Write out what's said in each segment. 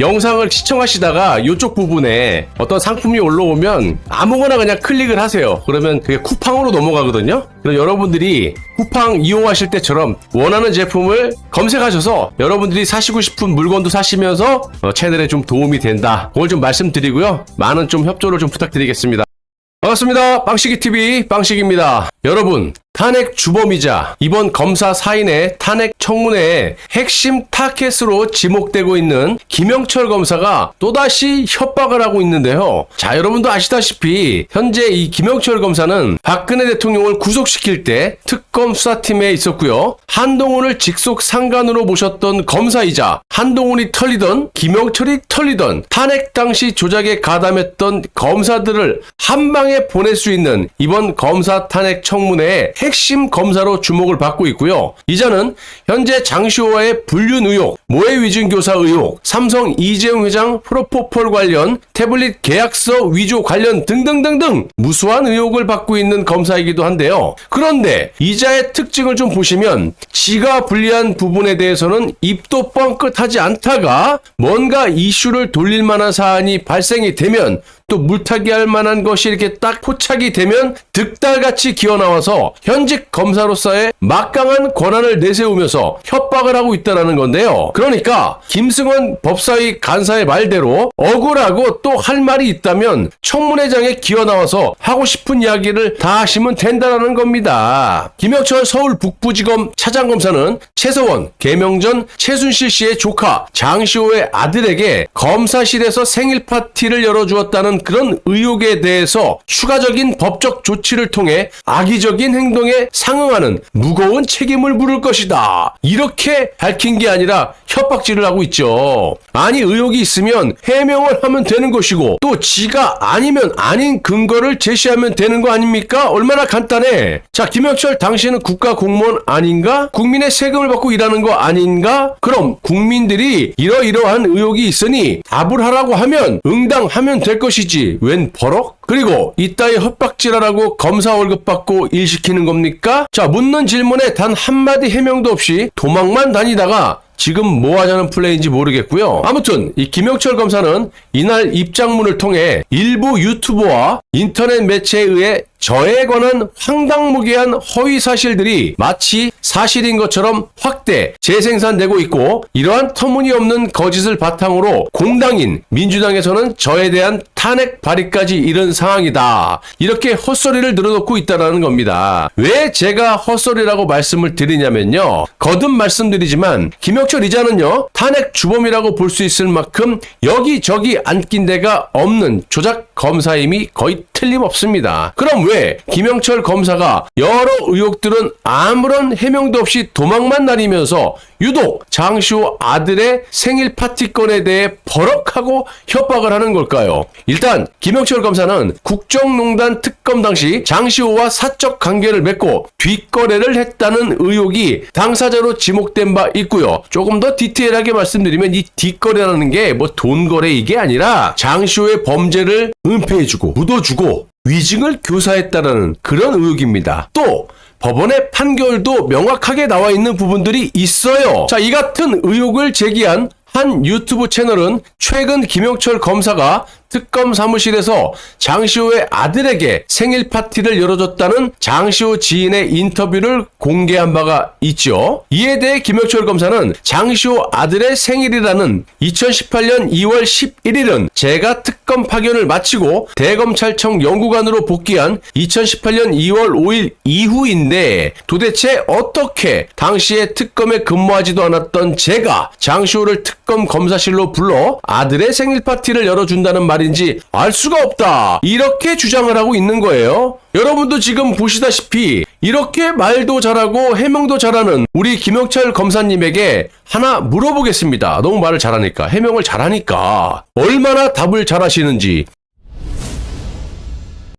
영상을 시청하시다가 이쪽 부분에 어떤 상품이 올라오면 아무거나 그냥 클릭을 하세요. 그러면 그게 쿠팡으로 넘어가거든요. 그럼 여러분들이 쿠팡 이용하실 때처럼 원하는 제품을 검색하셔서 여러분들이 사시고 싶은 물건도 사시면서 채널에 좀 도움이 된다. 그걸 좀 말씀드리고요. 많은 좀 협조를 좀 부탁드리겠습니다. 반갑습니다. 빵식이TV 빵식입니다. 여러분, 탄핵 주범이자 이번 검사 사인의 탄핵 청문회의 핵심 타켓으로 지목되고 있는 김영철 검사가 또다시 협박을 하고 있는데요. 자, 여러분도 아시다시피 현재 이 김영철 검사는 박근혜 대통령을 구속시킬 때 특검 수사팀에 있었고요. 한동훈을 직속 상관으로 모셨던 검사이자 한동훈이 털리던 김영철이 털리던 탄핵 당시 조작에 가담했던 검사들을 한 방에 보낼 수 있는 이번 검사 탄핵 청문회의 핵심 검사로 주목을 받고 있고요. 이자는 현재 장시호와의 불륜 의혹, 모해 위증 교사 의혹, 삼성 이재용 회장 프로포폴 관련 태블릿 계약서 위조 관련 등등등등 무수한 의혹을 받고 있는 검사이기도 한데요. 그런데 이자의 특징을 좀 보시면 지가 불리한 부분에 대해서는 입도 뻥끗하지 않다가 뭔가 이슈를 돌릴 만한 사안이 발생이 되면 또 물타기 할 만한 것이 이렇게 딱 포착이 되면 득달같이 기어나와서 현직 검사로서의 막강한 권한을 내세우면서 협박을 하고 있다는 건데요. 그러니까 김승원 법사위 간사의 말대로 억울하고 또 할 말이 있다면 청문회장에 기어나와서 하고 싶은 이야기를 다 하시면 된다는 겁니다. 김영철 서울 북부지검 차장검사는 최서원, 계명전 최순실 씨의 조카 장시호의 아들에게 검사실에서 생일 파티를 열어주었다는 그런 의혹에 대해서 추가적인 법적 조치를 통해 악의적인 행동에 상응하는 무거운 책임을 물을 것이다. 이렇게 밝힌 게 아니라 협박질을 하고 있죠. 아니, 의혹이 있으면 해명을 하면 되는 것이고 또 지가 아니면 아닌 근거를 제시하면 되는 거 아닙니까? 얼마나 간단해. 자, 김영철 당신은 국가 공무원 아닌가? 국민의 세금을 받고 일하는 거 아닌가? 그럼 국민들이 이러이러한 의혹이 있으니 답을 하라고 하면 응당하면 될 것이지 웬 버럭? 그리고 이따위 협박질하라고 검사 월급 받고 일 시키는 겁니까? 자, 묻는 질문에 단 한마디 해명도 없이 도망만 다니다가 지금 뭐 하자는 플레이인지 모르겠고요. 아무튼 이 김영철 검사는 이날 입장문을 통해 일부 유튜버와 인터넷 매체에 의해 저에 관한 황당무계한 허위 사실들이 마치 사실인 것처럼 확대, 재생산되고 있고 이러한 터무니없는 거짓을 바탕으로 공당인 민주당에서는 저에 대한 탄핵 발의까지 이른 상황이다. 이렇게 헛소리를 늘어놓고 있다는 겁니다. 왜 제가 헛소리라고 말씀을 드리냐면요. 거듭 말씀드리지만 김영철 이자는요. 탄핵 주범이라고 볼 수 있을 만큼 여기저기 안 낀 데가 없는 조작 검사임이 거의 틀림없습니다. 그럼 왜 김영철 검사가 여러 의혹들은 아무런 해명도 없이 도망만 다니면서 유독 장시호 아들의 생일 파티건에 대해 버럭하고 협박을 하는 걸까요? 일단 김영철 검사는 국정농단 특검 당시 장시호와 사적 관계를 맺고 뒷거래를 했다는 의혹이 당사자로 지목된 바 있고요. 조금 더 디테일하게 말씀드리면 이 뒷거래라는 게 뭐 돈거래 이게 아니라 장시호의 범죄를 은폐해주고 묻어주고 위증을 교사했다는 그런 의혹입니다. 또 법원의 판결도 명확하게 나와 있는 부분들이 있어요. 자, 이 같은 의혹을 제기한 한 유튜브 채널은 최근 김영철 검사가 특검 사무실에서 장시호의 아들에게 생일 파티를 열어줬다는 장시호 지인의 인터뷰를 공개한 바가 있죠. 이에 대해 김영철 검사는 장시호 아들의 생일이라는 2018년 2월 11일은 제가 특검 파견을 마치고 대검찰청 연구관으로 복귀한 2018년 2월 5일 이후인데 도대체 어떻게 당시에 특검에 근무하지도 않았던 제가 장시호를 특검 검사실로 불러 아들의 생일 파티를 열어준다는 말인지 알 수가 없다. 이렇게 주장을 하고 있는 거예요. 여러분도 지금 보시다시피 이렇게 말도 잘하고 해명도 잘하는 우리 김영철 검사님에게 하나 물어보겠습니다. 너무 말을 잘하니까, 해명을 잘하니까 얼마나 답을 잘하시는지.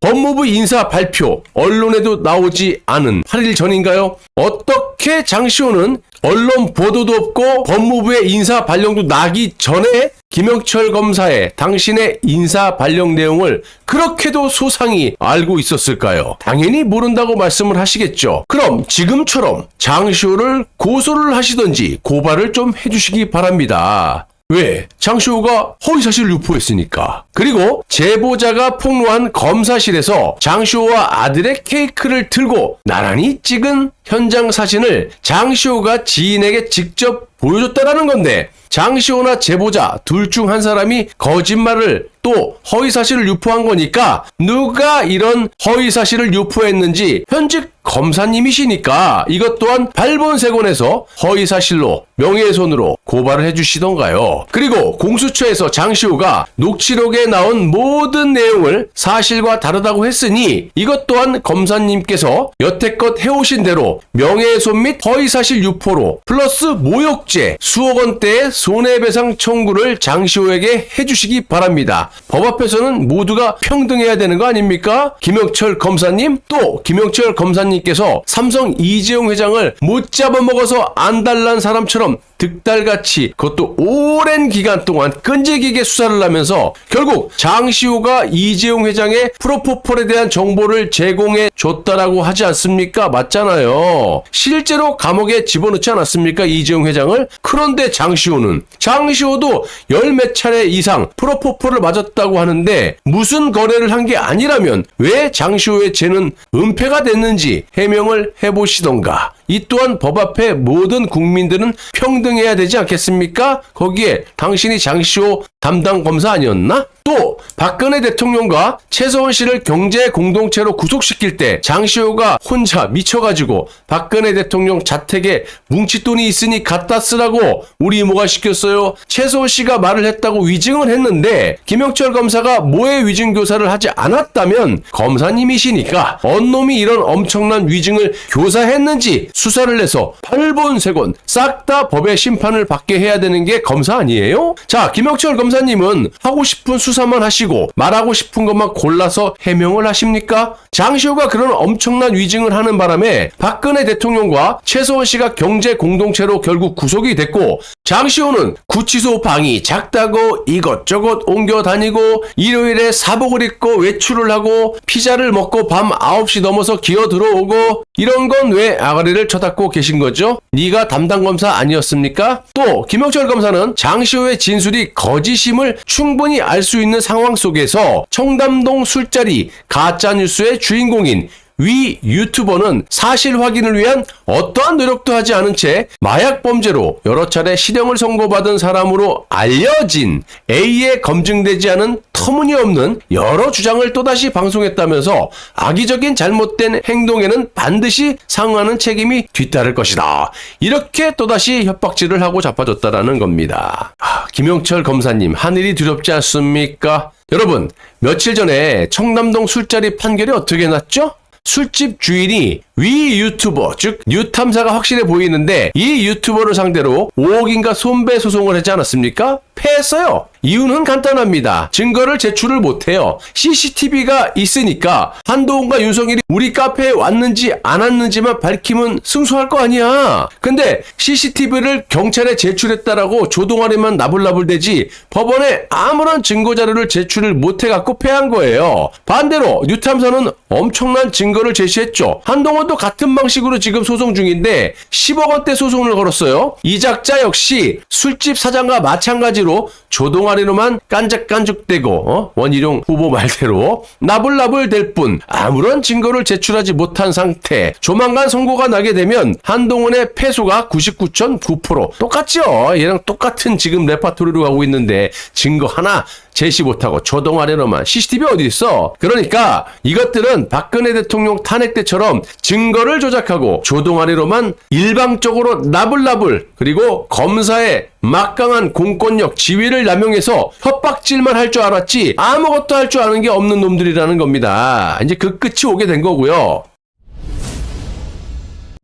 법무부 인사 발표 언론에도 나오지 않은 8일 전인가요? 어떻게 장시호는 언론 보도도 없고 법무부의 인사 발령도 나기 전에 김영철 검사의 당신의 인사 발령 내용을 그렇게도 소상히 알고 있었을까요? 당연히 모른다고 말씀을 하시겠죠. 그럼 지금처럼 장시호를 고소를 하시던지 고발을 좀 해주시기 바랍니다. 왜? 장시호가 허위사실을 유포했으니까. 그리고 제보자가 폭로한 검사실에서 장시호와 아들의 케이크를 들고 나란히 찍은 현장 사진을 장시호가 지인에게 직접 보여줬다라는 건데, 장시호나 제보자 둘 중 한 사람이 거짓말을 또 허위사실을 유포한 거니까 누가 이런 허위사실을 유포했는지 현직 검사님이시니까 이것 또한 발본색원에서 허위사실로 명예훼손으로 고발을 해주시던가요. 그리고 공수처에서 장시호가 녹취록에 나온 모든 내용을 사실과 다르다고 했으니 이것 또한 검사님께서 여태껏 해오신 대로 명예훼손 및 허위사실 유포로 플러스 모욕죄 수억 원대의 손해배상 청구를 장시호에게 해주시기 바랍니다. 법 앞에서는 모두가 평등해야 되는 거 아닙니까? 김영철 검사님, 또 김영철 검사님께서 삼성 이재용 회장을 못 잡아먹어서 안달난 사람처럼 득달같이 그것도 오랜 기간 동안 끈질기게 수사를 하면서 결국 장시호가 이재용 회장의 프로포폴에 대한 정보를 제공해 줬다라고 하지 않습니까? 맞잖아요. 실제로 감옥에 집어넣지 않았습니까? 이재용 회장을. 그런데 장시호도 열 몇 차례 이상 프로포폴을 맞았다고 하는데 무슨 거래를 한 게 아니라면 왜 장시호의 죄는 은폐가 됐는지 해명을 해보시던가. 이 또한 법 앞에 모든 국민들은 평등해야 되지 않겠습니까? 거기에 당신이 장시호 담당 검사 아니었나? 또 박근혜 대통령과 최서원 씨를 경제 공동체로 구속시킬 때 장시호가 혼자 미쳐가지고 박근혜 대통령 자택에 뭉칫돈이 있으니 갖다 쓰라고 우리 이모가 시켰어요. 최서원 씨가 말을 했다고 위증을 했는데 김영철 검사가 모해 위증 교사를 하지 않았다면 검사님이시니까 언놈이 이런 엄청난 위증을 교사했는지 수사를 해서 발본색원 싹 다 법의 심판을 받게 해야 되는 게 검사 아니에요? 자, 김영철 검사님은 하고 싶은 수사만 하시고 말하고 싶은 것만 골라서 해명을 하십니까? 장시호가 그런 엄청난 위증을 하는 바람에 박근혜 대통령과 최서원 씨가 경제 공동체로 결국 구속이 됐고, 장시호는 구치소 방이 작다고 이것저것 옮겨 다니고 일요일에 사복을 입고 외출을 하고 피자를 먹고 밤 9시 넘어서 기어 들어오고, 이런 건 왜 아가리를 쳐닫고 계신 거죠? 네가 담당 검사 아니었습니까? 또 김영철 검사는 장시호의 진술이 거짓임을 충분히 알 수 있는 상황 속에서 청담동 술자리 가짜뉴스의 주인공인 위 유튜버는 사실 확인을 위한 어떠한 노력도 하지 않은 채 마약 범죄로 여러 차례 실형을 선고받은 사람으로 알려진 A에 검증되지 않은 터무니없는 여러 주장을 또다시 방송했다면서 악의적인 잘못된 행동에는 반드시 상응하는 책임이 뒤따를 것이다. 이렇게 또다시 협박질을 하고 자빠졌다라는 겁니다. 김영철 검사님, 하늘이 두렵지 않습니까? 여러분, 며칠 전에 청담동 술자리 판결이 어떻게 났죠? 술집 주인이 위 유튜버, 즉 뉴탐사가 확실해 보이는데 이 유튜버를 상대로 5억인가 손배 소송을 하지 않았습니까? 패했어요. 이유는 간단합니다. 증거를 제출을 못해요. CCTV가 있으니까 한동훈과 윤석열이 우리 카페에 왔는지 안 왔는지만 밝히면 승소할 거 아니야. 근데 CCTV를 경찰에 제출했다라고 조동아리만 나불나불대지 법원에 아무런 증거 자료를 제출을 못해갖고 패한 거예요. 반대로 뉴탐사는 엄청난 증거를 제시했죠. 한동훈도 같은 방식으로 지금 소송 중인데 10억 원대 소송을 걸었어요. 이작자 역시 술집 사장과 마찬가지로 조동아리로만 깐죽깐죽대고 원희룡 후보 말대로 나불나불 될 뿐 아무런 증거를 제출하지 못한 상태. 조만간 선고가 나게 되면 한동훈의 패소가 99.9% 똑같죠. 얘랑 똑같은 지금 레파토리로 가고 있는데 증거 하나 제시 못하고 조동아리로만 CCTV 어디 있어? 그러니까 이것들은 박근혜 대통령 탄핵 때처럼 증거를 조작하고 조동아리로만 일방적으로 나불나불, 그리고 검사의 막강한 공권력 지위를 남용해서 협박질만 할 줄 알았지 아무것도 할 줄 아는 게 없는 놈들이라는 겁니다. 이제 그 끝이 오게 된 거고요.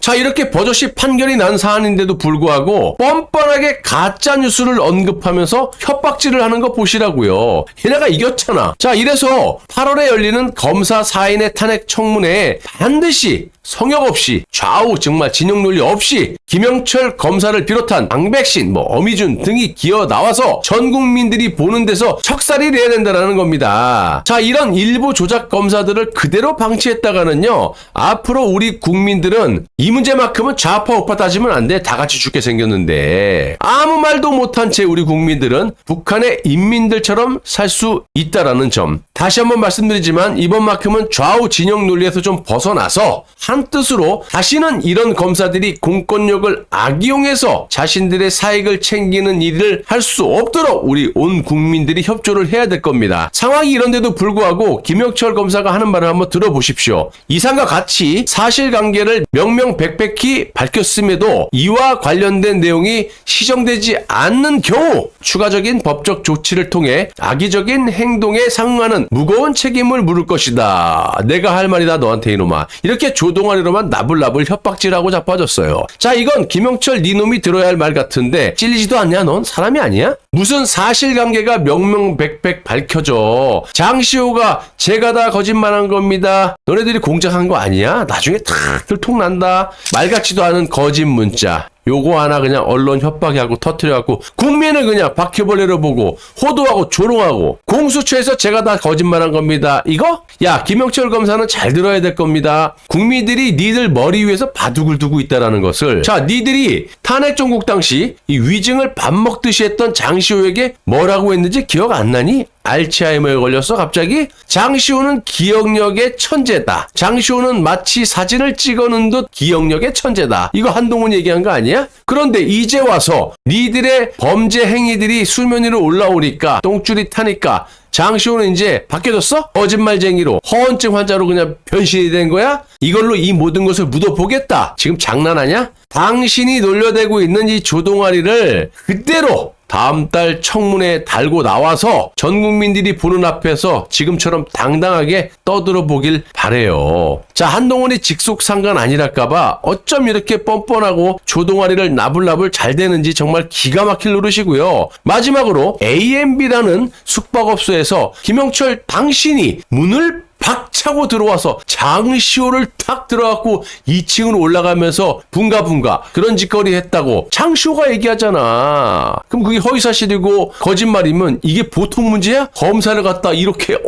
자, 이렇게 버젓이 판결이 난 사안인데도 불구하고 뻔뻔하게 가짜뉴스를 언급하면서 협박질을 하는 거 보시라고요. 얘네가 이겼잖아. 자, 이래서 8월에 열리는 검사 4인의 탄핵 청문회에 반드시 성역 없이 좌우 정말 진영 논리 없이 김영철 검사를 비롯한 강백신, 어미준 등이 기어 나와서 전 국민들이 보는 데서 척살이 내야 된다는 겁니다. 자, 이런 일부 조작 검사들을 그대로 방치했다가는요, 앞으로 우리 국민들은 이 문제만큼은 좌파 우파 따지면 안 돼. 다 같이 죽게 생겼는데 아무 말도 못한 채 우리 국민들은 북한의 인민들처럼 살 수 있다라는 점. 다시 한번 말씀드리지만 이번만큼은 좌우 진영 논리에서 좀 벗어나서 한뜻으로 다시는 이런 검사들이 공권력을 악용해서 자신들의 사익을 챙기는 일을 할 수 없도록 우리 온 국민들이 협조를 해야 될 겁니다. 상황이 이런데도 불구하고 김영철 검사가 하는 말을 한번 들어보십시오. 이상과 같이 사실관계를 명명백백히 밝혔음에도 이와 관련된 내용이 시정되지 않는 경우 추가적인 법적 조치를 통해 악의적인 행동에 상응하는 무거운 책임을 물을 것이다. 내가 할 말이다 너한테 이놈아. 이렇게 조동아리로만 나불나불 협박질하고 자빠졌어요. 자, 이건 김영철 니놈이 들어야 할 말 같은데 찔리지도 않냐? 넌 사람이 아니야? 무슨 사실관계가 명명백백 밝혀져. 장시호가 제가 다 거짓말한 겁니다. 너네들이 공작한 거 아니야? 나중에 탁 들통난다. 말 같지도 않은 거짓 문자. 요거 하나 그냥 언론 협박하고 터트려갖고 국민을 그냥 바퀴벌레로 보고 호도하고 조롱하고 공수처에서 제가 다 거짓말한 겁니다. 이거? 야, 김영철 검사는 잘 들어야 될 겁니다. 국민들이 니들 머리 위에서 바둑을 두고 있다라는 것을. 자, 니들이 탄핵 정국 당시 이 위증을 밥 먹듯이 했던 장시호에게 뭐라고 했는지 기억 안 나니? 알츠하이머에 걸렸어 갑자기? 장시호는 기억력의 천재다. 장시호는 마치 사진을 찍어놓은 듯 기억력의 천재다. 이거 한동훈 얘기한 거 아니야? 그런데 이제 와서 니들의 범죄 행위들이 수면 위로 올라오니까 똥줄이 타니까 장시호는 이제 바뀌어졌어? 거짓말쟁이로 허언증 환자로 그냥 변신이 된 거야? 이걸로 이 모든 것을 묻어보겠다. 지금 장난하냐? 당신이 놀려대고 있는 이 조동아리를 그대로 다음 달 청문회에 달고 나와서 전 국민들이 보는 앞에서 지금처럼 당당하게 떠들어 보길 바래요. 자, 한동훈이 직속상관 아니랄까봐 어쩜 이렇게 뻔뻔하고 조동아리를 나불나불 잘 되는지 정말 기가 막힐 노릇이고요. 마지막으로 AMB라는 숙박업소에서 김영철 당신이 문을 박차고 들어와서 장시호를 탁 들어갖고 2층으로 올라가면서 붕가붕가 그런 짓거리 했다고 장시호가 얘기하잖아. 그럼 그게 허위사실이고 거짓말이면 이게 보통 문제야? 검사를 갖다 이렇게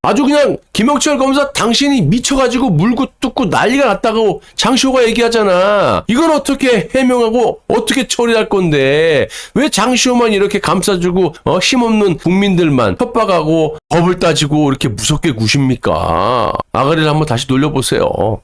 아주 그냥 김영철 검사 당신이 미쳐가지고 물고 뜯고 난리가 났다고 장시호가 얘기하잖아. 이건 어떻게 해명하고 어떻게 처리할 건데 왜 장시호만 이렇게 감싸주고 힘없는 국민들만 협박하고 법을 따지고 이렇게 무섭게 구십니까? 아가리를 한번 다시 놀려보세요.